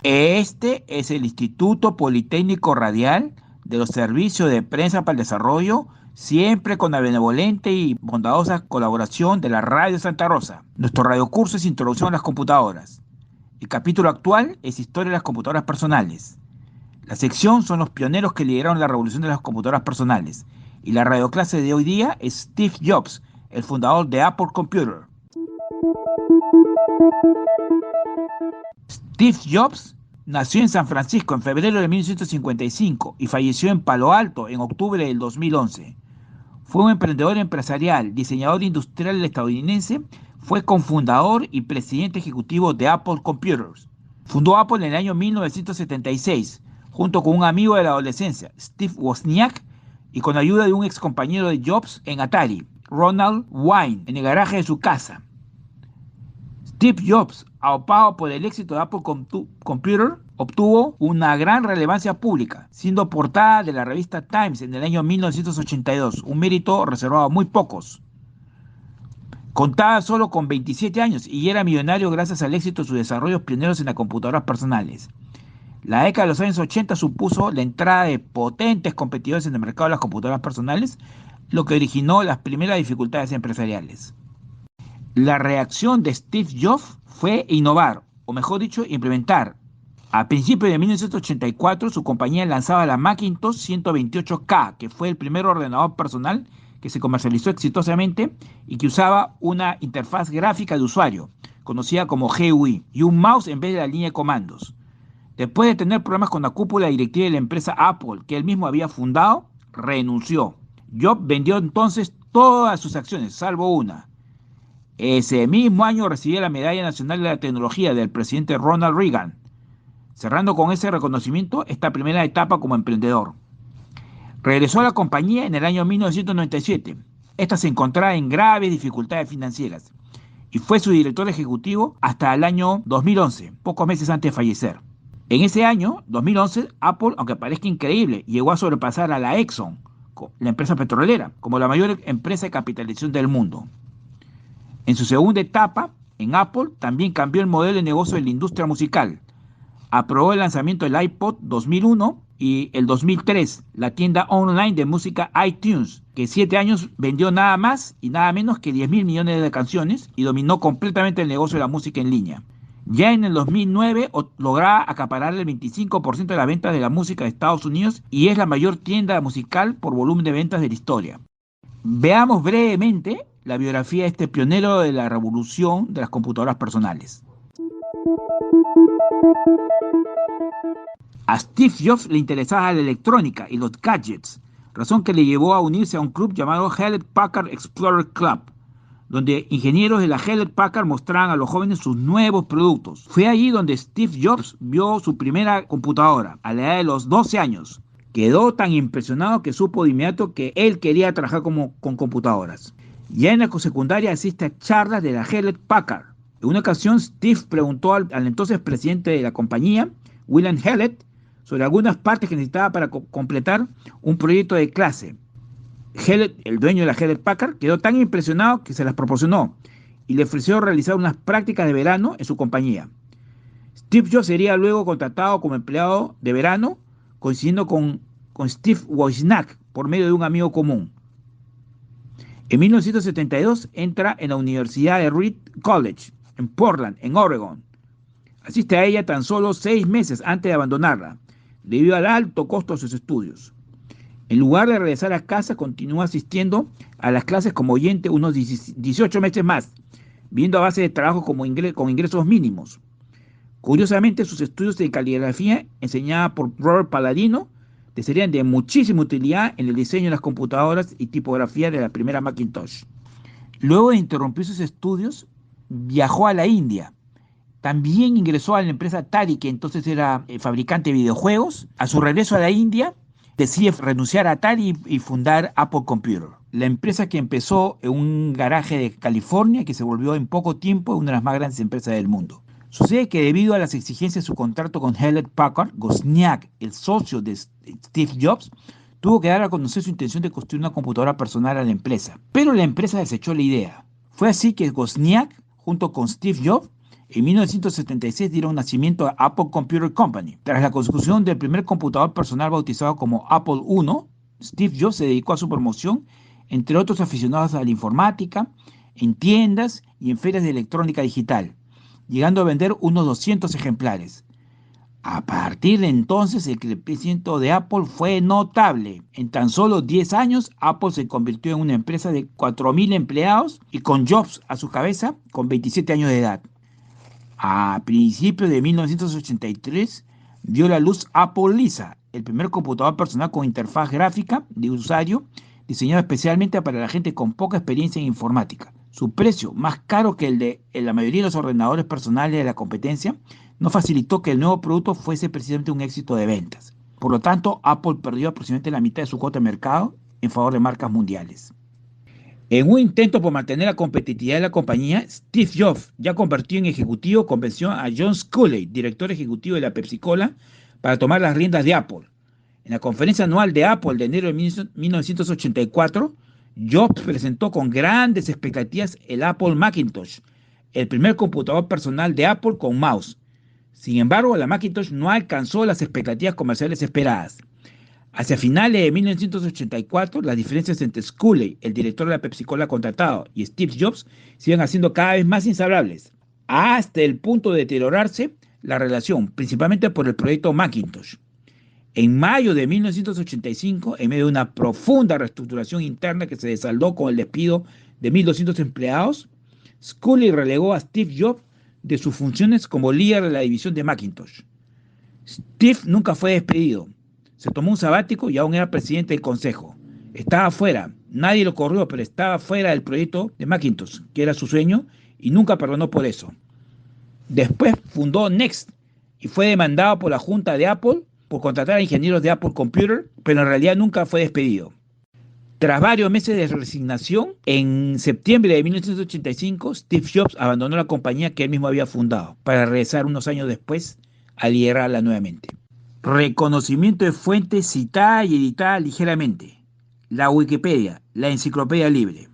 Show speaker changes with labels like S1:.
S1: Este es el Instituto Politécnico Radial de los Servicios de Prensa para el Desarrollo, siempre con la benevolente y bondadosa colaboración de la Radio Santa Rosa. Nuestro radiocurso es Introducción a las Computadoras. El capítulo actual es Historia de las Computadoras Personales. La sección son los pioneros que lideraron la revolución de las computadoras personales. Y la radioclase de hoy día es Steve Jobs, el fundador de Apple Computer. Steve Jobs nació en San Francisco en febrero de 1955 y falleció en Palo Alto en octubre del 2011. Fue un emprendedor empresarial, diseñador industrial estadounidense, fue cofundador y presidente ejecutivo de Apple Computers. Fundó Apple en el año 1976, junto con un amigo de la adolescencia, Steve Wozniak, y con ayuda de un ex compañero de Jobs en Atari, Ronald Wayne, en el garaje de su casa. Steve Jobs, aupado por el éxito de Apple Computer, obtuvo una gran relevancia pública, siendo portada de la revista Times en el año 1982, un mérito reservado a muy pocos. Contaba solo con 27 años y era millonario gracias al éxito de sus desarrollos pioneros en las computadoras personales. La década de los años 80 supuso la entrada de potentes competidores en el mercado de las computadoras personales, lo que originó las primeras dificultades empresariales. La reacción de Steve Jobs fue innovar, o mejor dicho, implementar. A principios de 1984, su compañía lanzaba la Macintosh 128K, que fue el primer ordenador personal que se comercializó exitosamente y que usaba una interfaz gráfica de usuario, conocida como GUI, y un mouse en vez de la línea de comandos. Después de tener problemas con la cúpula directiva de la empresa Apple, que él mismo había fundado, renunció. Jobs vendió entonces todas sus acciones, salvo una. Ese mismo año recibió la Medalla Nacional de la Tecnología del presidente Ronald Reagan, cerrando con ese reconocimiento esta primera etapa como emprendedor. Regresó a la compañía en el año 1997. Esta se encontraba en graves dificultades financieras y fue su director ejecutivo hasta el año 2011, pocos meses antes de fallecer. En ese año, 2011, Apple, aunque parezca increíble, llegó a sobrepasar a la Exxon, la empresa petrolera, como la mayor empresa de capitalización del mundo. En su segunda etapa, en Apple, también cambió el modelo de negocio de la industria musical. Aprobó el lanzamiento del iPod 2001 y el 2003, la tienda online de música iTunes, que en 7 años vendió nada más y nada menos que 10.000 millones de canciones y dominó completamente el negocio de la música en línea. Ya en el 2009 lograba acaparar el 25% de las ventas de la música de Estados Unidos y es la mayor tienda musical por volumen de ventas de la historia. Veamos brevemente la biografía de este pionero de la revolución de las computadoras personales. A Steve Jobs le interesaba la electrónica y los gadgets, razón que le llevó a unirse a un club llamado Hewlett Packard Explorer Club, donde ingenieros de la Hewlett Packard mostraban a los jóvenes sus nuevos productos. Fue allí donde Steve Jobs vio su primera computadora, a la edad de los 12 años. Quedó tan impresionado que supo de inmediato que él quería trabajar con computadoras. Ya en la secundaria asiste a charlas de la Hewlett Packard. En una ocasión, Steve preguntó al entonces presidente de la compañía, William Hewlett, sobre algunas partes que necesitaba para completar un proyecto de clase. Hewlett, el dueño de la Hewlett Packard, quedó tan impresionado que se las proporcionó y le ofreció realizar unas prácticas de verano en su compañía. Steve Jobs sería luego contratado como empleado de verano, coincidiendo con Steve Wozniak por medio de un amigo común. En 1972 entra en la Universidad de Reed College, en Portland, en Oregon. Asiste a ella tan solo 6 meses antes de abandonarla, debido al alto costo de sus estudios. En lugar de regresar a casa, continúa asistiendo a las clases como oyente unos 18 meses más, viendo a base de trabajo con ingresos mínimos. Curiosamente, sus estudios de caligrafía, enseñada por Robert Palladino, le serían de muchísima utilidad en el diseño de las computadoras y tipografía de la primera Macintosh. Luego de interrumpir sus estudios, viajó a la India. También ingresó a la empresa Atari, que entonces era fabricante de videojuegos. A su regreso a la India, decide renunciar a Atari y fundar Apple Computer, la empresa que empezó en un garaje de California, que se volvió en poco tiempo una de las más grandes empresas del mundo. Sucede que debido a las exigencias de su contrato con Hewlett Packard, Wozniak, el socio de Steve Jobs, tuvo que dar a conocer su intención de construir una computadora personal a la empresa, pero la empresa desechó la idea. Fue así que Wozniak, junto con Steve Jobs, en 1976 dieron nacimiento a Apple Computer Company. Tras la construcción del primer computador personal bautizado como Apple I, Steve Jobs se dedicó a su promoción, entre otros aficionados a la informática, en tiendas y en ferias de electrónica digital, llegando a vender unos 200 ejemplares. A partir de entonces, el crecimiento de Apple fue notable. En tan solo 10 años, Apple se convirtió en una empresa de 4.000 empleados y con Jobs a su cabeza con 27 años de edad. A principios de 1983, vio la luz Apple Lisa, el primer computador personal con interfaz gráfica de usuario, diseñado especialmente para la gente con poca experiencia en informática. Su precio, más caro que el de la mayoría de los ordenadores personales de la competencia, no facilitó que el nuevo producto fuese precisamente un éxito de ventas. Por lo tanto, Apple perdió aproximadamente la mitad de su cuota de mercado en favor de marcas mundiales. En un intento por mantener la competitividad de la compañía, Steve Jobs, ya convertido en ejecutivo, convenció a John Sculley, director ejecutivo de la Pepsi-Cola, para tomar las riendas de Apple. En la conferencia anual de Apple de enero de 1984, Jobs presentó con grandes expectativas el Apple Macintosh, el primer computador personal de Apple con mouse. Sin embargo, la Macintosh no alcanzó las expectativas comerciales esperadas. Hacia finales de 1984, las diferencias entre Sculley, el director de la Pepsi-Cola contratado, y Steve Jobs se iban haciendo cada vez más insablables, hasta el punto de deteriorarse la relación, principalmente por el proyecto Macintosh. En mayo de 1985, en medio de una profunda reestructuración interna que se desaldó con el despido de 1.200 empleados, Sculley relegó a Steve Jobs de sus funciones como líder de la división de Macintosh. Steve nunca fue despedido. Se tomó un sabático y aún era presidente del consejo. Estaba fuera, nadie lo corrió, pero estaba fuera del proyecto de Macintosh, que era su sueño, y nunca perdonó por eso. Después fundó Next y fue demandado por la junta de Apple por contratar a ingenieros de Apple Computer, pero en realidad nunca fue despedido. Tras varios meses de resignación, en septiembre de 1985, Steve Jobs abandonó la compañía que él mismo había fundado para regresar unos años después a liderarla nuevamente. Reconocimiento de fuentes citada y editada ligeramente. La Wikipedia, la enciclopedia libre.